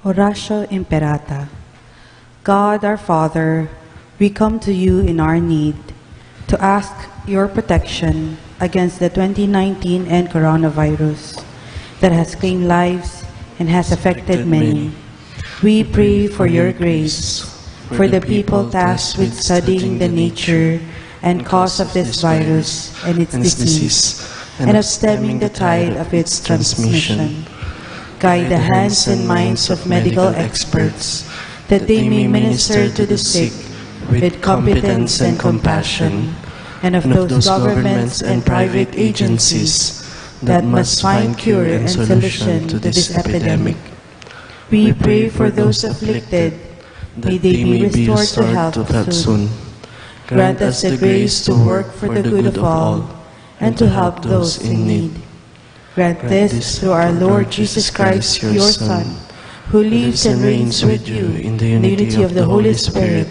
Oratio Imperata. God our Father, we come to you in our need to ask your protection against the 2019 and coronavirus that has claimed lives and has affected many. We pray for your grace for the people tasked with studying the nature and cause of this virus and its disease, and of stemming the tide of its transmission. Guide the hands and minds of medical experts, that they may minister to the sick with competence and compassion, and of those governments and private agencies that must find cure and solution to this epidemic. We pray for those afflicted, may they be restored to health soon. Grant us the grace to work for the good of all, and to help those in need. Grant this through our Lord Jesus Christ, your Son, who lives and reigns with you in the unity of the Holy Spirit,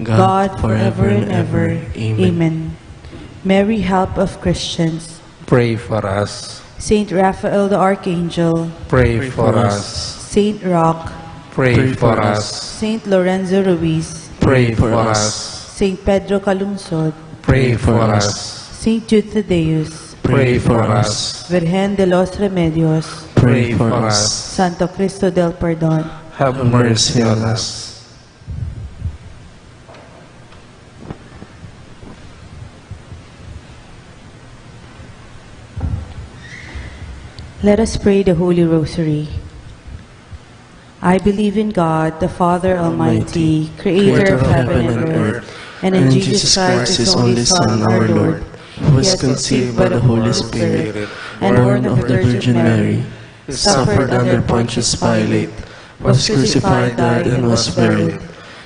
God forever and ever. Amen. Mary, help of Christians, pray for us. Saint Raphael the Archangel, Pray for us. Saint Roch, Pray for us. Saint Lorenzo Ruiz, Pray for us. Saint Pedro Calungsod, Pray for us. Saint Jude Thaddeus, Pray for us. Virgen de los Remedios, Pray for us. Santo Cristo del Perdón, Have mercy on us. Let us pray the Holy Rosary. I believe in God, the Father Almighty, Creator of heaven and earth, and in Jesus Christ, His only Son, our Lord, who was conceived by the Holy Spirit, and born of the Virgin Mary, suffered under Pontius Pilate, was crucified, died, and was buried.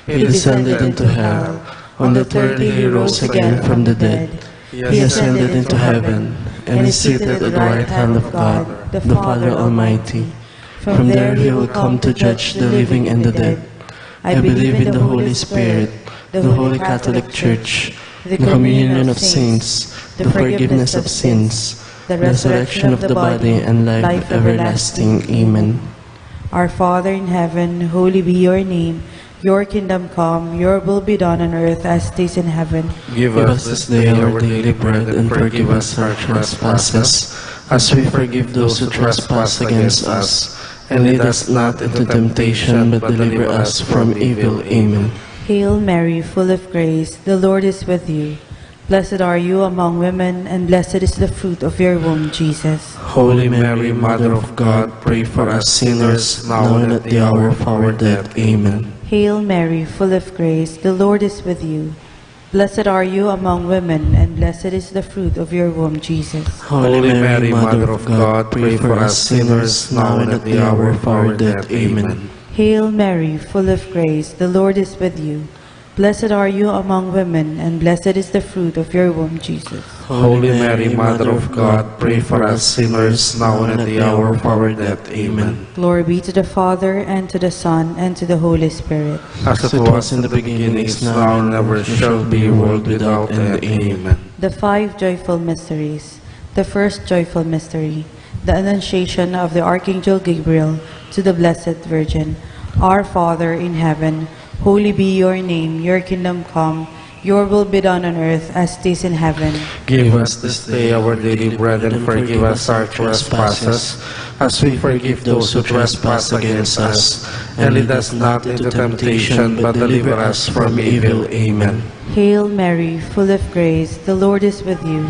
He descended into hell. On the third day He rose again from the dead. He ascended into heaven, and is seated at the right hand of God, the Father Almighty. From there He will come to judge the living and the dead. I believe in the Holy Spirit, the Holy Catholic Church, the communion of saints, the forgiveness of sins, the resurrection of the body, and life everlasting. Amen. Our Father in heaven, holy be your name. Your kingdom come, your will be done on earth as it is in heaven. Give us this day our daily bread, and forgive us our trespasses, as we forgive those who trespass against us. And lead us not into temptation, but deliver us from evil. Amen. Hail Mary, full of grace, the Lord is with you. Blessed are you among women, and blessed is the fruit of your womb, Jesus. Holy Mary, Mother of God, pray for us sinners, now and at the hour of our death. Amen. Hail Mary, full of grace, the Lord is with you. Blessed are you among women, and blessed is the fruit of your womb, Jesus. Holy Mary, Mother of God, pray for us sinners, now and at the hour of our death. Amen. Hail Mary, full of grace, the Lord is with you. Blessed are you among women, and blessed is the fruit of your womb, Jesus. Holy Mary, Mother of God, pray for us sinners, now and at the hour of our death. Amen. Glory be to the Father, and to the Son, and to the Holy Spirit. As it was in the beginning, is now, and ever shall be, world without end. Amen. The five joyful mysteries. The first joyful mystery, the Annunciation of the Archangel Gabriel to the Blessed Virgin. Our Father in heaven, holy be your name, your kingdom come, your will be done on earth as it is in heaven. Give us this day our daily bread, and forgive us our trespasses, as we forgive those who trespass against us. And lead us not into temptation, but deliver us from evil. Amen. Hail Mary, full of grace, the Lord is with you.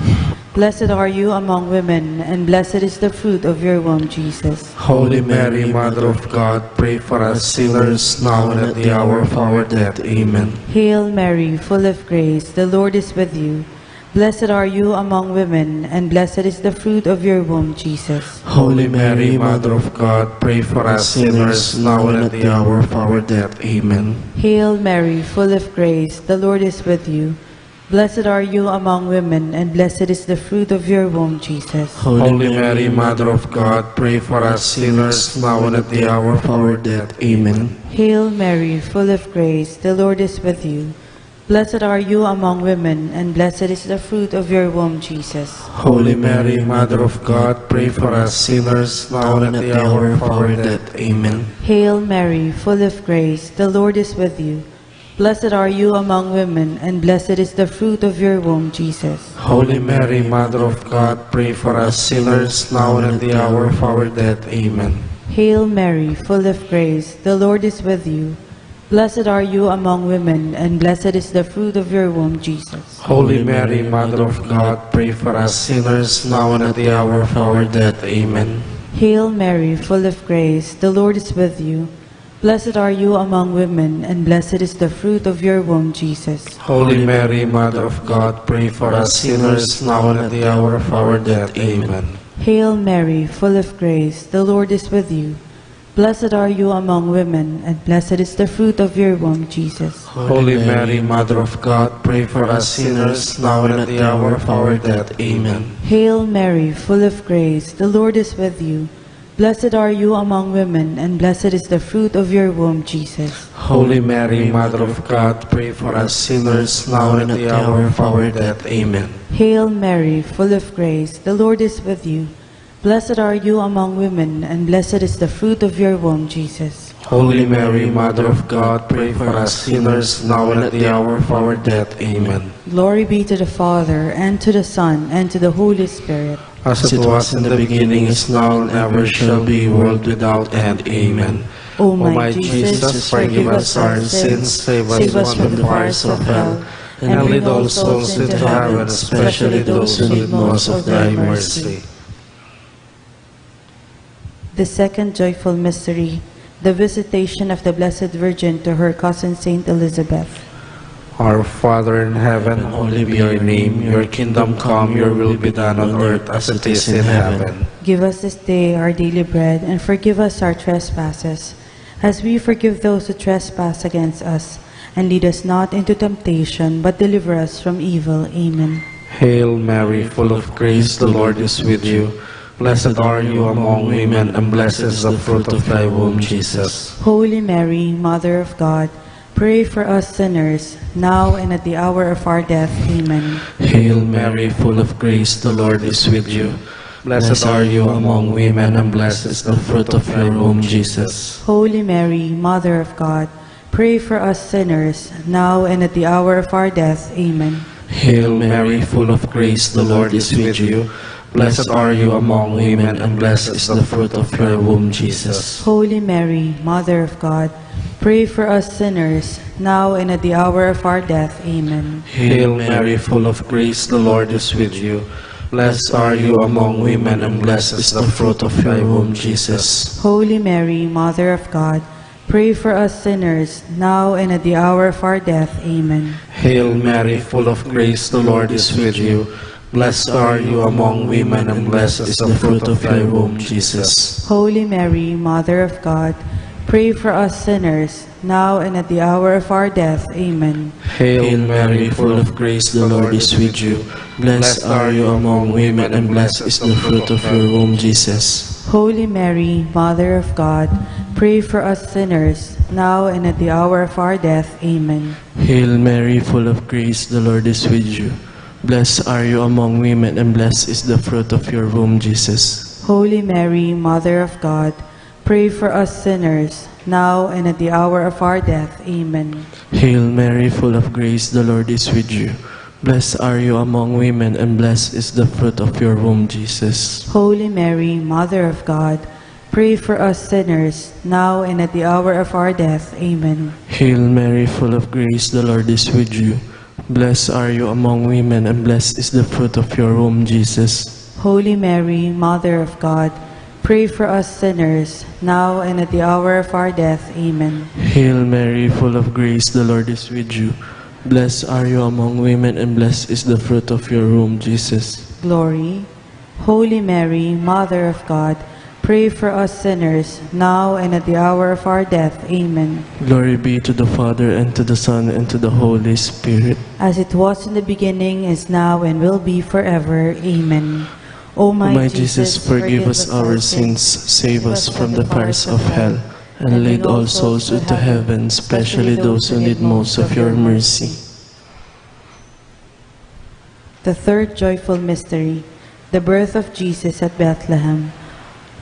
Blessed are you among women, and blessed is the fruit of your womb, Jesus. Holy Mary, Mother of God, pray for us sinners, now and at the hour of our death. Amen. Hail Mary, full of grace, the Lord is with you. Blessed are you among women, and blessed is the fruit of your womb, Jesus. Holy Mary, Mother of God, pray for us sinners, now and at the hour of our death. Amen. Hail Mary, full of grace, the Lord is with you. Blessed are you among women, and blessed is the fruit of your womb, Jesus. Holy Mary, Mother of God, pray for us sinners, now and at the hour of our death. Amen. Hail Mary, full of grace, the Lord is with you. Blessed are you among women, and blessed is the fruit of your womb, Jesus. Holy Mary, Mother of God, pray for us sinners, now and at the hour of our death. Amen. Hail Mary, full of grace, the Lord is with you. Blessed are you among women, and blessed is the fruit of your womb, Jesus. Holy Mary, Mother of God, pray for us sinners, now and at the hour of our death. Amen. Hail Mary, full of grace, the Lord is with you. Blessed are you among women, and blessed is the fruit of your womb, Jesus. Holy Mary, Mother of God, pray for us sinners, now and at the hour of our death. Amen. Hail Mary, full of grace, the Lord is with you. Blessed are you among women, and blessed is the fruit of your womb, Jesus. Holy Mary, Mother of God, pray for us sinners, now and at the hour of our death. Amen. Hail Mary, full of grace, the Lord is with you. Blessed are you among women, and blessed is the fruit of your womb, Jesus. Holy Mary, Mother of God, pray for us sinners, now and at the hour of our death. Amen. Hail Mary, full of grace, the Lord is with you. Blessed are you among women, and blessed is the fruit of your womb, Jesus. Holy Mary, Mother of God, pray for us sinners, now and at the hour of our death. Amen. Hail Mary, full of grace, the Lord is with you. Blessed are you among women, and blessed is the fruit of your womb, Jesus. Holy Mary, Mother of God, pray for us sinners, now and at the hour of our death. Amen. Glory be to the Father, and to the Son, and to the Holy Spirit. As it was in the beginning, is now, and ever shall be, world without end. Amen. O my Jesus, forgive us our sins, save us from the fires of hell, and lead all souls into heaven, especially those who need most of thy mercy. The second joyful mystery, the visitation of the Blessed Virgin to her cousin Saint Elizabeth. Our Father in heaven, holy be your name. Your kingdom come, your will be done on earth as it is in heaven. Give us this day our daily bread, and forgive us our trespasses, as we forgive those who trespass against us. And lead us not into temptation, but deliver us from evil. Amen. Hail Mary, full of grace, the Lord is with you. Blessed are you among women, and blessed is the fruit of thy womb, Jesus. Holy Mary, Mother of God, pray for us sinners, now and at the hour of our death. Amen. Hail Mary, full of grace, the Lord is with you. Blessed are you among women, and blessed is the fruit of your womb, Jesus. Holy Mary, Mother of God, pray for us sinners, now and at the hour of our death. Amen. Hail Mary, full of grace, the Lord is with you. Blessed are you among women, and blessed is the fruit of your womb, Jesus. Holy Mary, Mother of God, pray for us sinners, now and at the hour of our death. Amen. Hail Mary, full of grace, the Lord is with you. Blessed are you among women, and blessed is the fruit of your womb, Jesus. Holy Mary, Mother of God, pray for us sinners, now and at the hour of our death. Amen. Hail Mary, full of grace, the Lord is with you. Blessed are you among women, and blessed is the fruit of your womb, Jesus. Holy Mary, Mother of God, pray for us sinners, now and at the hour of our death. Amen. Hail Mary, full of grace, the Lord is with you. Blessed are you among women, and blessed is the fruit of your womb, Jesus. Holy Mary, Mother of God, pray for us sinners, now and at the hour of our death. Amen. Hail Mary, full of grace, the Lord is with you. Blessed are you among women, and blessed is the fruit of your womb, Jesus. Holy Mary, Mother of God, pray for us sinners, now and at the hour of our death. Amen. Hail Mary, full of grace, the Lord is with you. Blessed are you among women, and blessed is the fruit of your womb, Jesus. Holy Mary, Mother of God, pray for us sinners, now and at the hour of our death. Amen. Hail Mary, full of grace, the Lord is with you. Blessed are you among women, and blessed is the fruit of your womb, Jesus. Holy Mary, Mother of God, pray for us sinners, now and at the hour of our death. Amen. Hail Mary, full of grace, the Lord is with you. Blessed are you among women, and blessed is the fruit of your womb, Jesus. Glory. Holy Mary, Mother of God, pray for us sinners, now and at the hour of our death. Amen. Glory be to the Father, and to the Son, and to the Holy Spirit. As it was in the beginning, is now, and will be forever. Amen. O my Jesus, forgive us our sins, save us from the fires of hell, and lead all souls into heaven, especially those who need most of your mercy. The third joyful mystery, the birth of Jesus at Bethlehem.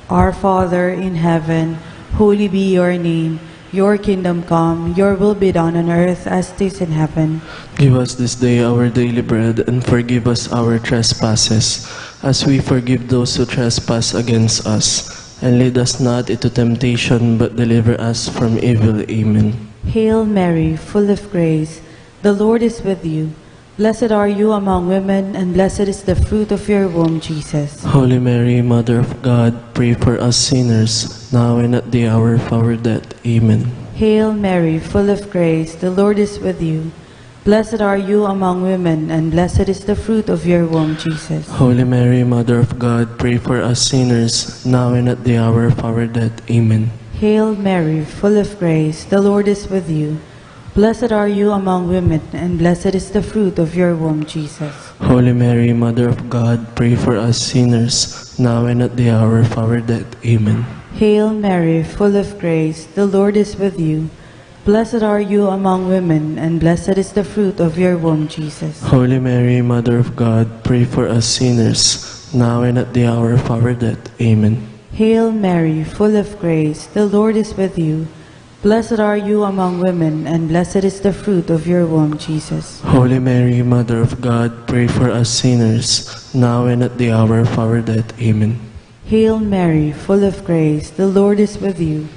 Our Father in heaven, holy be your name. Your kingdom come, your will be done on earth as it is in heaven. Give us this day our daily bread, and forgive us our trespasses, as we forgive those who trespass against us. And lead us not into temptation, but deliver us from evil. Amen. Hail Mary, full of grace, the Lord is with you. Blessed are you among women, and blessed is the fruit of your womb, Jesus. Holy Mary, Mother of God, pray for us sinners, now and at the hour of our death. Amen. Hail Mary, full of grace, the Lord is with you. Blessed are you among women, and blessed is the fruit of your womb, Jesus. Holy Mary, Mother of God, pray for us sinners, now and at the hour of our death. Amen. Hail Mary, full of grace, the Lord is with you. Blessed are you among women, and blessed is the fruit of your womb, Jesus. Holy Mary, Mother of God, pray for us sinners, now and at the hour of our death. Amen. Hail Mary, full of grace, the Lord is with you. Blessed are you among women, and blessed is the fruit of your womb, Jesus. Holy Mary, Mother of God, pray for us sinners, now and at the hour of our death. Amen. Hail Mary, full of grace, the Lord is with you. Blessed are you among women, and blessed is the fruit of your womb, Jesus. Holy Mary, Mother of God, pray for us sinners, now and at the hour of our death. Amen. Hail Mary, full of grace, the Lord is with you.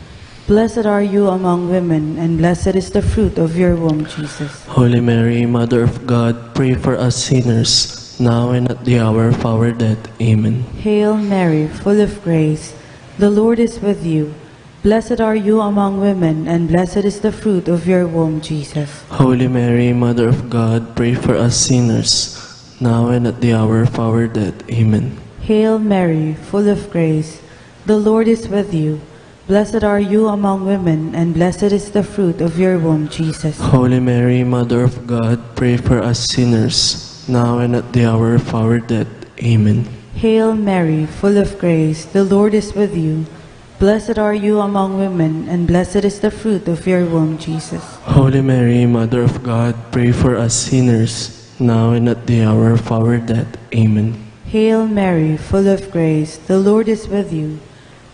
Blessed are you among women, and blessed is the fruit of your womb, Jesus. Holy Mary, Mother of God, pray for us sinners, now and at the hour of our death. Amen. Hail Mary, full of grace, the Lord is with you. Blessed are you among women, and blessed is the fruit of your womb, Jesus. Holy Mary, Mother of God, pray for us sinners, now and at the hour of our death. Amen. Hail Mary, full of grace, the Lord is with you. Blessed are you among women, and blessed is the fruit of your womb, Jesus. Holy Mary, Mother of God, pray for us sinners, now and at the hour of our death. Amen. Hail Mary, full of grace, the Lord is with you. Blessed are you among women, and blessed is the fruit of your womb, Jesus. Holy Mary, Mother of God, pray for us sinners, now and at the hour of our death. Amen. Hail Mary, full of grace, the Lord is with you.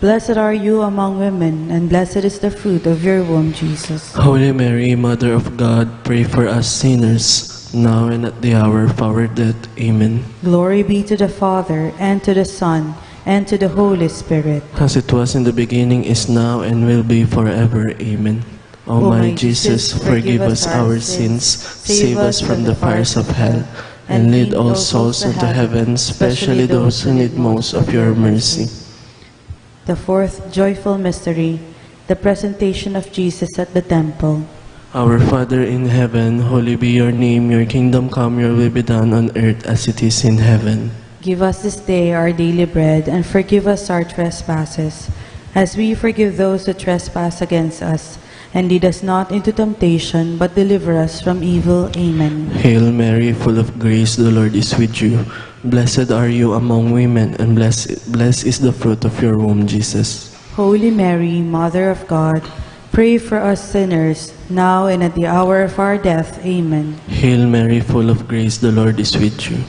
Blessed are you among women, and blessed is the fruit of your womb, Jesus. Holy Mary, Mother of God, pray for us sinners, now and at the hour of our death. Amen. Glory be to the Father, and to the Son, and to the Holy Spirit. As it was in the beginning, is now, and will be forever. Amen. O my Jesus, forgive us our sins, save us from the fires of hell, and lead all souls into heaven, especially those who need most of your mercy. The fourth joyful mystery, the presentation of Jesus at the temple. Our Father in heaven, holy be your name, your kingdom come, your will be done on earth as it is in heaven. Give us this day our daily bread, and forgive us our trespasses, as we forgive those who trespass against us. And lead us not into temptation, but deliver us from evil. Amen. Hail Mary, full of grace, the Lord is with you. Blessed are you among women, and blessed is the fruit of your womb, Jesus. Holy Mary, Mother of God, pray for us sinners, now and at the hour of our death. Amen. Hail Mary, full of grace, the Lord is with you.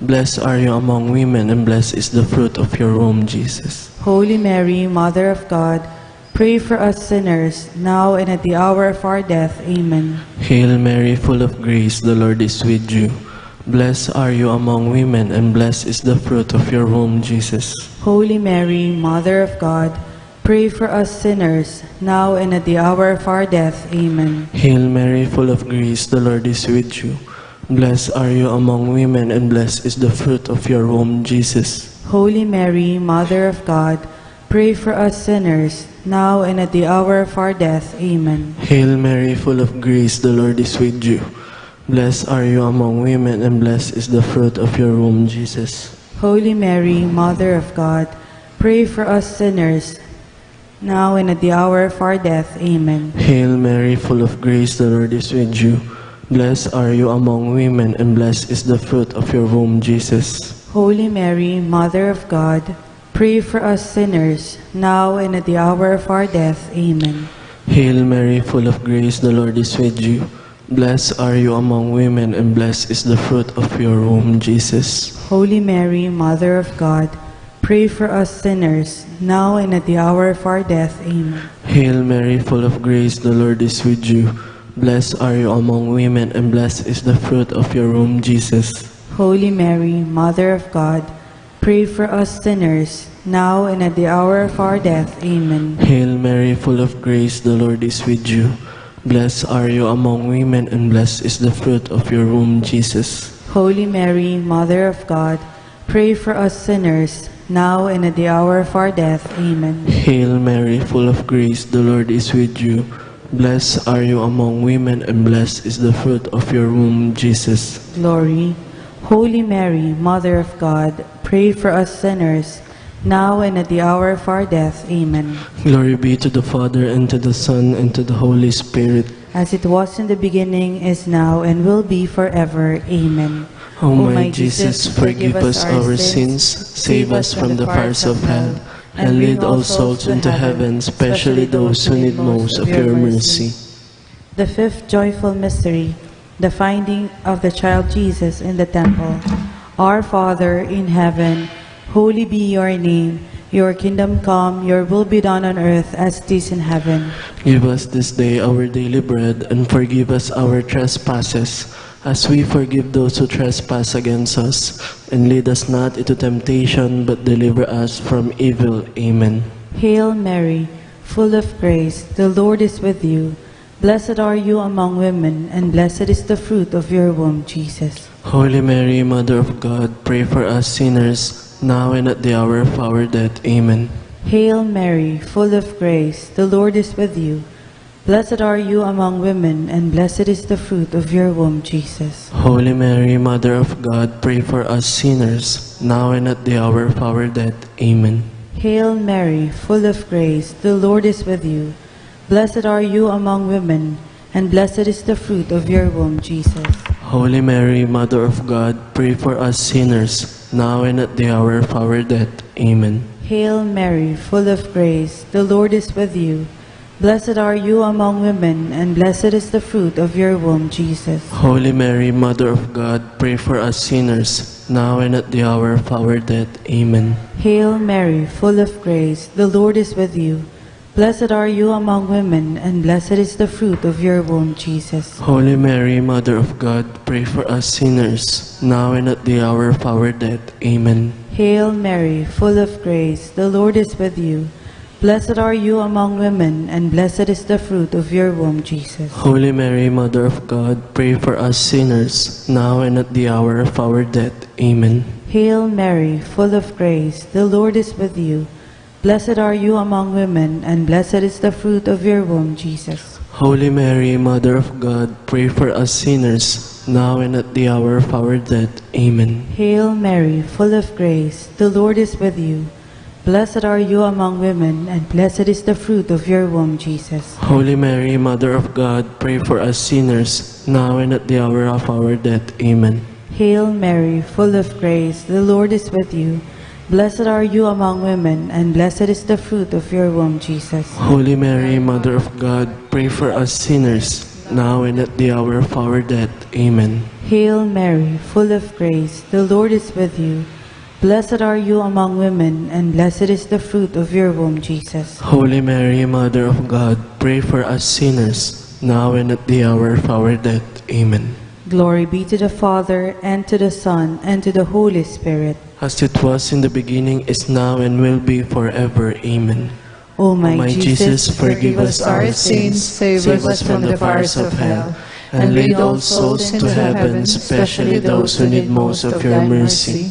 Blessed are you among women, and blessed is the fruit of your womb, Jesus. Holy Mary, Mother of God, pray for us sinners, now and at the hour of our death. Amen. Hail Mary, full of grace, the Lord is with you. Blessed are you among women, and blessed is the fruit of your womb, Jesus. Holy Mary, Mother of God, pray for us sinners, now and at the hour of our death. Amen. Hail Mary, full of grace, the Lord is with you. Blessed are you among women, and blessed is the fruit of your womb, Jesus. Holy Mary, Mother of God, pray for us sinners, now and at the hour of our death. Amen. Hail Mary, full of grace, the Lord is with you. Blessed are you among women, and blessed is the fruit of your womb, Jesus. Holy Mary, Mother of God, pray for us sinners, now and at the hour of our death. Amen. Hail Mary, full of grace, the Lord is with you. Blessed are you among women, and blessed is the fruit of your womb, Jesus. Holy Mary, Mother of God, pray for us sinners, now and at the hour of our death. Amen. Hail Mary, full of grace, the Lord is with you. Blessed are you among women, and blessed is the fruit of your womb, Jesus. Holy Mary, Mother of God, pray for us sinners, now and at the hour of our death. Amen. Hail Mary, full of grace, the Lord is with you. Blessed are you among women, and blessed is the fruit of your womb, Jesus. Holy Mary, Mother of God, pray for us sinners, now and at the hour of our death. Amen. Hail Mary, full of grace, the Lord is with you. Blessed are you among women, and blessed is the fruit of your womb, Jesus. Holy Mary, Mother of God, pray for us sinners, now and at the hour of our death. Amen. Hail Mary, full of grace, the Lord is with you. Blessed are you among women, and blessed is the fruit of your womb, Jesus. Glory. Holy Mary, Mother of God, pray for us sinners, now and at the hour of our death. Amen. Glory be to the Father, and to the Son, and to the Holy Spirit. As it was in the beginning, is now, and will be forever. Amen. O my Jesus, forgive us our sins, save us from the fires of hell, and lead all souls into heaven, especially those who need most of your mercy. The fifth joyful mystery, the finding of the child Jesus in the temple. Our Father in heaven, holy be your name. Your kingdom come, your will be done on earth as it is in heaven. Give us this day our daily bread, and forgive us our trespasses, as we forgive those who trespass against us. And lead us not into temptation, but deliver us from evil. Amen. Hail Mary, full of grace, the Lord is with you. Blessed are you among women, and blessed is the fruit of your womb, Jesus. Holy Mary, Mother of God, pray for us sinners, now and at the hour of our death. Amen. Hail Mary, full of grace, the Lord is with you. Blessed are you among women, and blessed is the fruit of your womb, Jesus. Holy Mary, Mother of God, pray for us sinners, now and at the hour of our death. Amen. Hail Mary, full of grace, the Lord is with you. Blessed are you among women, and blessed is the fruit of your womb, Jesus. Holy Mary, Mother of God, pray for us sinners, now and at the hour of our death. Amen. Hail Mary, full of grace, the Lord is with you. Blessed are you among women, and blessed is the fruit of your womb, Jesus. Holy Mary, Mother of God, pray for us sinners, now and at the hour of our death. Amen. Hail Mary, full of grace, the Lord is with you. Blessed are you among women, and blessed is the fruit of your womb, Jesus. Holy Mary, Mother of God, pray for us sinners, now and at the hour of our death. Amen. Hail Mary, full of grace, the Lord is with you. Blessed are you among women, and blessed is the fruit of your womb, Jesus. Holy Mary, Mother of God, pray for us sinners, now and at the hour of our death. Amen. Hail Mary, full of grace, the Lord is with you. Blessed are you among women, and blessed is the fruit of your womb, Jesus. Holy Mary, Mother of God, pray for us sinners, now and at the hour of our death. Amen. Hail Mary, full of grace, the Lord is with you. Blessed are you among women, and blessed is the fruit of your womb, Jesus. Holy Mary, Mother of God, pray for us sinners, now and at the hour of our death. Amen. Hail Mary, full of grace, the Lord is with you. Blessed are you among women, and blessed is the fruit of your womb, Jesus. Holy Mary, Mother of God, pray for us sinners, now and at the hour of our death. Amen. Hail Mary, full of grace, the Lord is with you. Blessed are you among women, and blessed is the fruit of your womb, Jesus. Holy Mary, Mother of God, pray for us sinners, now and at the hour of our death. Amen. Glory be to the Father, and to the Son, and to the Holy Spirit. As it was in the beginning, is now, and will be forever. Amen. O my, Jesus, forgive us our sins, save us from the fires of hell, and lead all souls into heaven, especially those who need most of your mercy.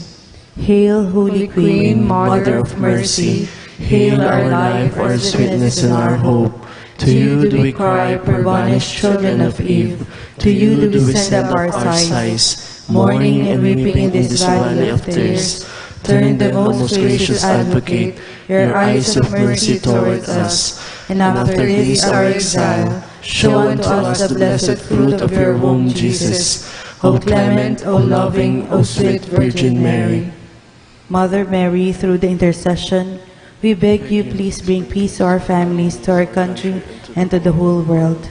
Hail, Holy Queen, Mother of mercy, hail our life, our sweetness, and our hope. To you do we cry, poor banished children of Eve. To you do we send up our sighs, mourning and weeping in this valley of tears. Turn the most gracious Advocate your eyes of mercy towards us, and after this our exile, show unto us the blessed fruit of your womb, Jesus. O clement, O loving, O sweet Virgin Mary. Mother Mary, through the intercession, we beg you please bring peace to our families, to our country, and to the whole world.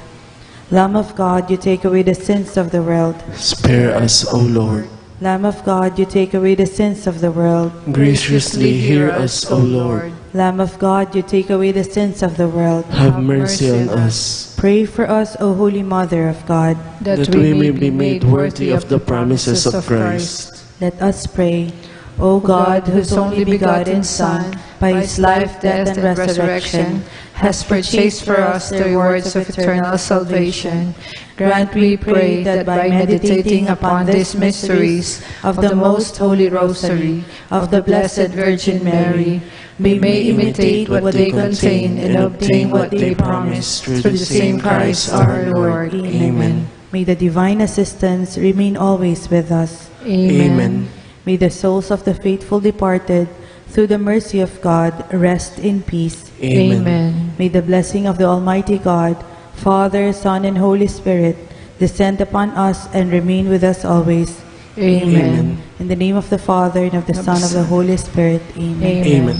Lamb of God, you take away the sins of the world. Spare us, O Lord. Lamb of God, you take away the sins of the world. Graciously hear us, O Lord. Lamb of God, you take away the sins of the world. Have mercy on us, Pray for us, O Holy Mother of God. that we may be made worthy of the promises of Christ. Let us pray. O God, whose only begotten Son, by his life, death, and resurrection, has purchased for us the rewards of eternal salvation, grant, we pray, that by meditating upon these mysteries of the Most Holy Rosary of the Blessed Virgin Mary, we may imitate what they contain and obtain what they promise, through the same Christ our Lord. Amen. May the divine assistance remain always with us. Amen. May the souls of the faithful departed, through the mercy of God, rest in peace. Amen. May the blessing of the Almighty God, Father, Son, and Holy Spirit, descend upon us and remain with us always. Amen. In the name of the Father, and of the Son, and of the Holy Spirit. Amen. Amen.